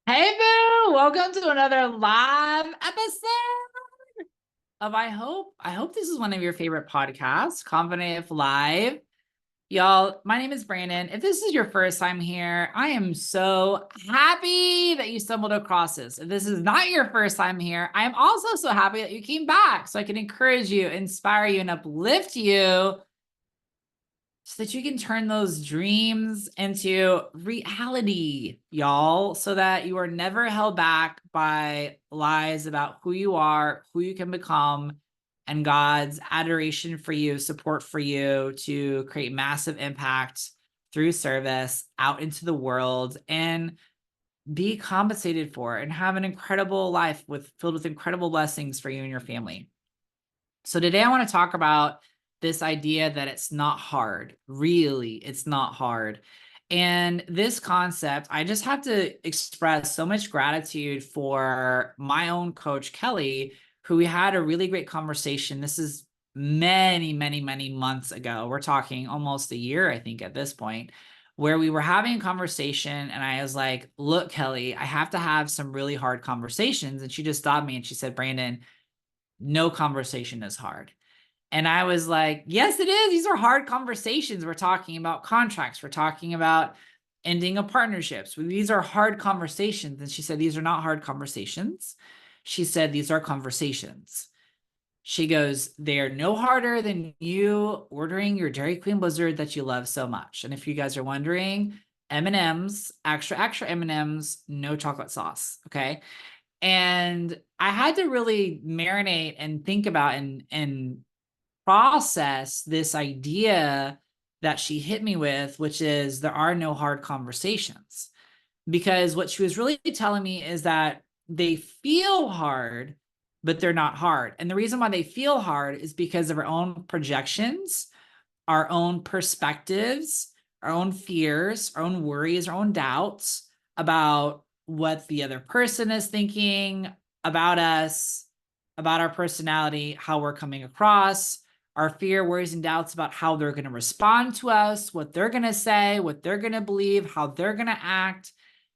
Hey boo, welcome to another live episode of I hope this is one of your favorite podcasts, Confident If Live. Y'all, my name is Brandon. If this is your first time here, I am so happy that you stumbled across this. If this is not your first time here, I am also so happy that you came back so I can encourage you, inspire you, and uplift you so that you can turn those dreams into reality, y'all, so that you are never held back by lies about who you are, who you can become, and God's adoration for you, support for you to create massive impact through service out into the world and be compensated for and have an incredible life filled with incredible blessings for you and your family. So today I want to talk about this idea that it's not hard. Really, it's not hard. And this concept, I just have to express so much gratitude for my own coach, Kelly, who we had a really great conversation. This is many, many, many months ago. We're talking almost a year, I think, at this point, where we were having a conversation. And I was like, look, Kelly, I have to have some really hard conversations. And she just stopped me and she said, Brandon, no conversation is hard. And I was like, yes, it is. These are hard conversations. We're talking about contracts. We're talking about ending of partnerships. These are hard conversations. And she said, these are not hard conversations. She said, these are conversations. She goes, they are no harder than you ordering your Dairy Queen Blizzard that you love so much. And if you guys are wondering, M&Ms, extra M&Ms, no chocolate sauce. Okay. And I had to really marinate and think about and process this idea that she hit me with, which is there are no hard conversations. Because what she was really telling me is that they feel hard, but they're not hard. And the reason why they feel hard is because of our own projections, our own perspectives, our own fears, our own worries, our own doubts about what the other person is thinking about us, about our personality, how we're coming across, our fear, worries, and doubts about how they're going to respond to us, what they're going to say, what they're going to believe, how they're going to act.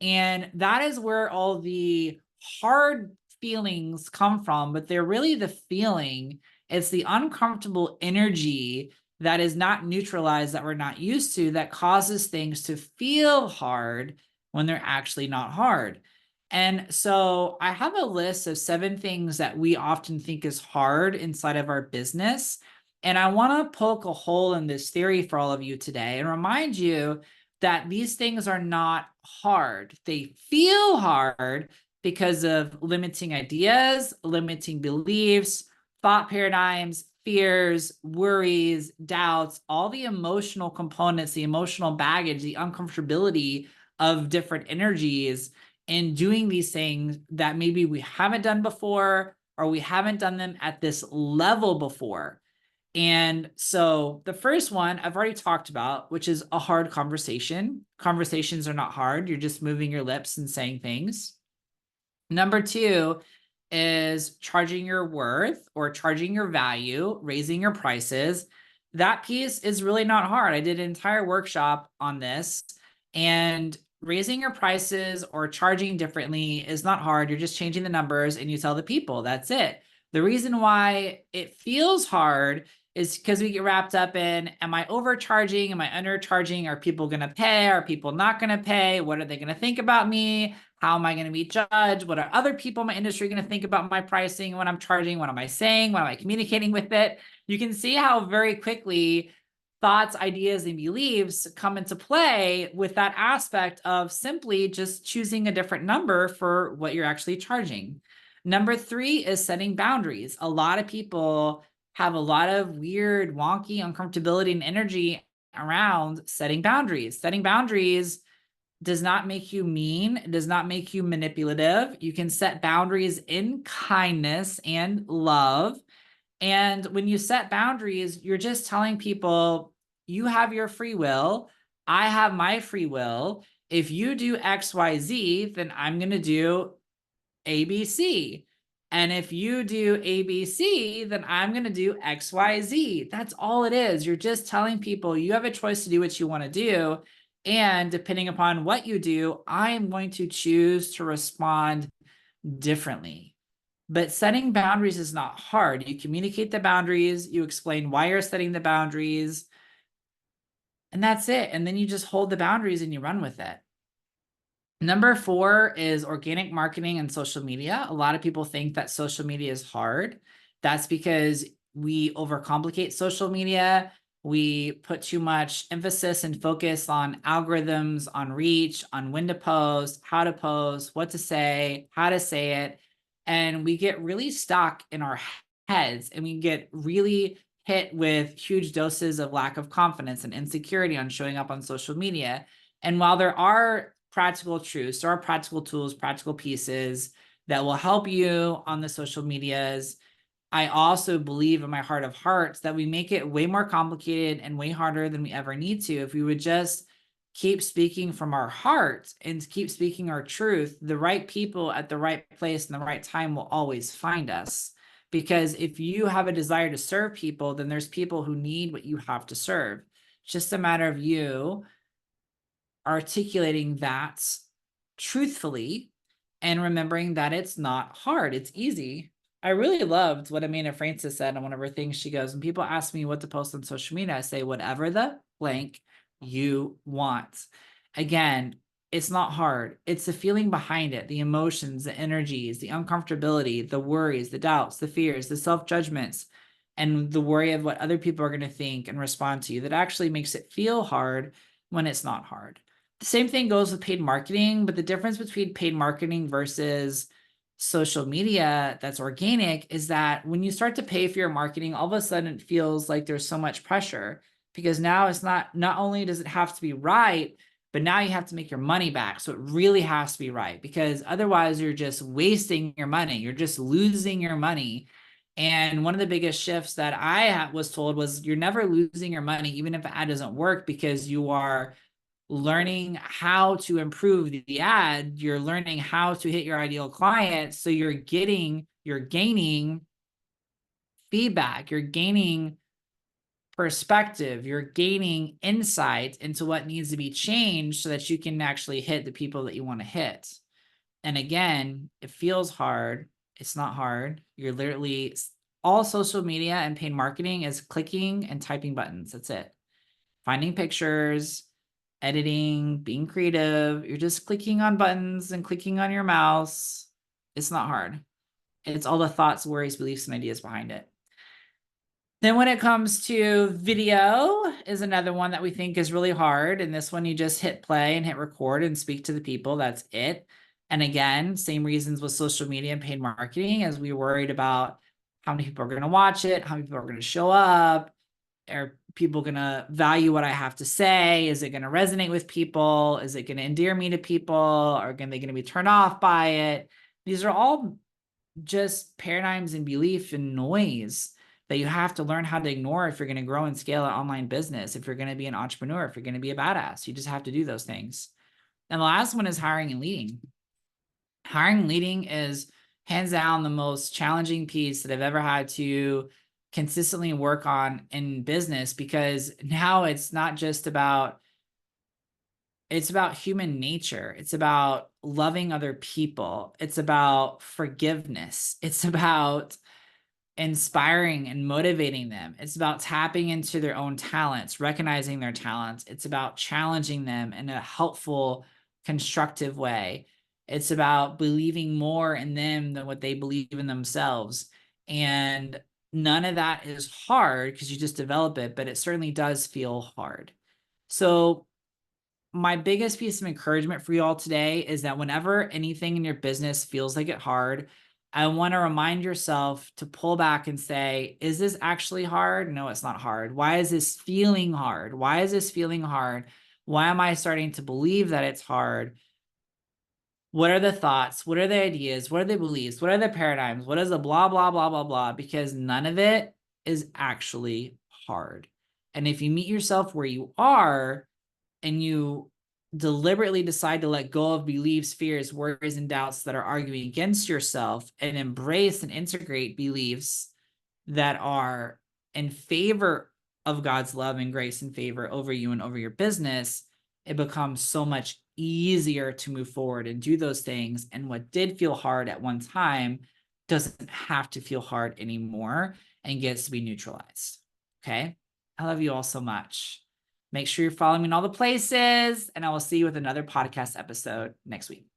And that is where all the hard feelings come from, but they're really the feeling. It's the uncomfortable energy that is not neutralized, that we're not used to, that causes things to feel hard when they're actually not hard. And so I have a list of 7 things that we often think is hard inside of our business. And I want to poke a hole in this theory for all of you today and remind you that these things are not hard. They feel hard because of limiting ideas, limiting beliefs, thought paradigms, fears, worries, doubts, all the emotional components, the emotional baggage, the uncomfortability of different energies in doing these things that maybe we haven't done before or we haven't done them at this level before. And so the first one I've already talked about, which is a hard conversation. Conversations are not hard. You're just moving your lips and saying things. Number 2 is charging your worth or charging your value, raising your prices. That piece is really not hard. I did an entire workshop on this, and raising your prices or charging differently is not hard. You're just changing the numbers and you tell the people. That's it. The reason why it feels hard is because we get wrapped up in, am I overcharging? Am I undercharging? Are people going to pay? Are people not going to pay? What are they going to think about me? How am I going to be judged? What are other people in my industry going to think about my pricing when I'm charging? What am I saying? What am I communicating with it? You can see how very quickly thoughts, ideas, and beliefs come into play with that aspect of simply just choosing a different number for what you're actually charging. Number 3 is setting boundaries. A lot of people have a lot of weird, wonky uncomfortability and energy around setting boundaries. Setting boundaries does not make you mean. It does not make you manipulative. You can set boundaries in kindness and love. And when you set boundaries, you're just telling people, you have your free will. I have my free will. If you do X, Y, Z, then I'm going to do ABC. And if you do ABC, then I'm going to do XYZ. That's all it is. You're just telling people you have a choice to do what you want to do. And depending upon what you do, I am going to choose to respond differently. But setting boundaries is not hard. You communicate the boundaries, you explain why you're setting the boundaries, and that's it. And then you just hold the boundaries and you run with it. Number 4 is organic marketing and social media. A lot of people think that social media is hard. That's because we overcomplicate social media. We put too much emphasis and focus on algorithms, on reach, on when to post, how to post, what to say, how to say it. And we get really stuck in our heads and we get really hit with huge doses of lack of confidence and insecurity on showing up on social media. And while there are practical truths, there are practical tools, practical pieces that will help you on the social medias, I also believe in my heart of hearts that we make it way more complicated and way harder than we ever need to. If we would just keep speaking from our heart and keep speaking our truth, the right people at the right place and the right time will always find us. Because if you have a desire to serve people, then there's people who need what you have to serve. It's just a matter of you articulating that truthfully and remembering that it's not hard, it's easy. I really loved what Amanda Francis said on one of her things. She goes, when people ask me what to post on social media, I say, whatever the blank you want. Again, it's not hard. It's the feeling behind it, the emotions, the energies, the uncomfortability, the worries, the doubts, the fears, the self-judgments, and the worry of what other people are going to think and respond to you that actually makes it feel hard when it's not hard. The same thing goes with paid marketing, but the difference between paid marketing versus social media that's organic is that when you start to pay for your marketing, all of a sudden it feels like there's so much pressure because now it's not only does it have to be right, but now you have to make your money back. So it really has to be right because otherwise you're just wasting your money. You're just losing your money. And one of the biggest shifts that I was told was you're never losing your money, even if the ad doesn't work, because you are learning how to improve the ad. You're learning how to hit your ideal client. So you're gaining feedback, you're gaining perspective, you're gaining insight into what needs to be changed so that you can actually hit the people that you want to hit. And again, it feels hard. It's not hard. You're literally, all social media and paid marketing is clicking and typing buttons. That's it. Finding pictures, editing, being creative. You're just clicking on buttons and clicking on your mouse. It's not hard. It's all the thoughts, worries, beliefs, and ideas behind it. Then when it comes to video is another one that we think is really hard. And this one, you just hit play and hit record and speak to the people. That's it. And again, same reasons with social media and paid marketing as we worried about how many people are going to watch it, how many people are going to show up. Are people going to value what I have to say? Is it going to resonate with people? Is it going to endear me to people? Are they going to be turned off by it? These are all just paradigms and belief and noise that you have to learn how to ignore if you're going to grow and scale an online business, if you're going to be an entrepreneur, if you're going to be a badass. You just have to do those things. And the last one is hiring and leading. Hiring and leading is hands down the most challenging piece that I've ever had to consistently work on in business, because now it's not just about, it's about human nature. It's about loving other people. It's about forgiveness. It's about inspiring and motivating them. It's about tapping into their own talents, recognizing their talents. It's about challenging them in a helpful, constructive way. It's about believing more in them than what they believe in themselves. And none of that is hard because you just develop it, but it certainly does feel hard. So my biggest piece of encouragement for you all today is that whenever anything in your business feels like it hard, I want to remind yourself to pull back and say, is this actually hard? No, it's not hard. Why is this feeling hard? Why is this feeling hard? Why am I starting to believe that it's hard? What are the thoughts? What are the ideas? What are the beliefs? What are the paradigms? What is the blah, blah, blah, blah, blah? Because none of it is actually hard. And if you meet yourself where you are, and you deliberately decide to let go of beliefs, fears, worries, and doubts that are arguing against yourself and embrace and integrate beliefs that are in favor of God's love and grace and favor over you and over your business, it becomes so much easier to move forward and do those things. And what did feel hard at one time doesn't have to feel hard anymore and gets to be neutralized. Okay. I love you all so much. Make sure you're following me in all the places, and I will see you with another podcast episode next week.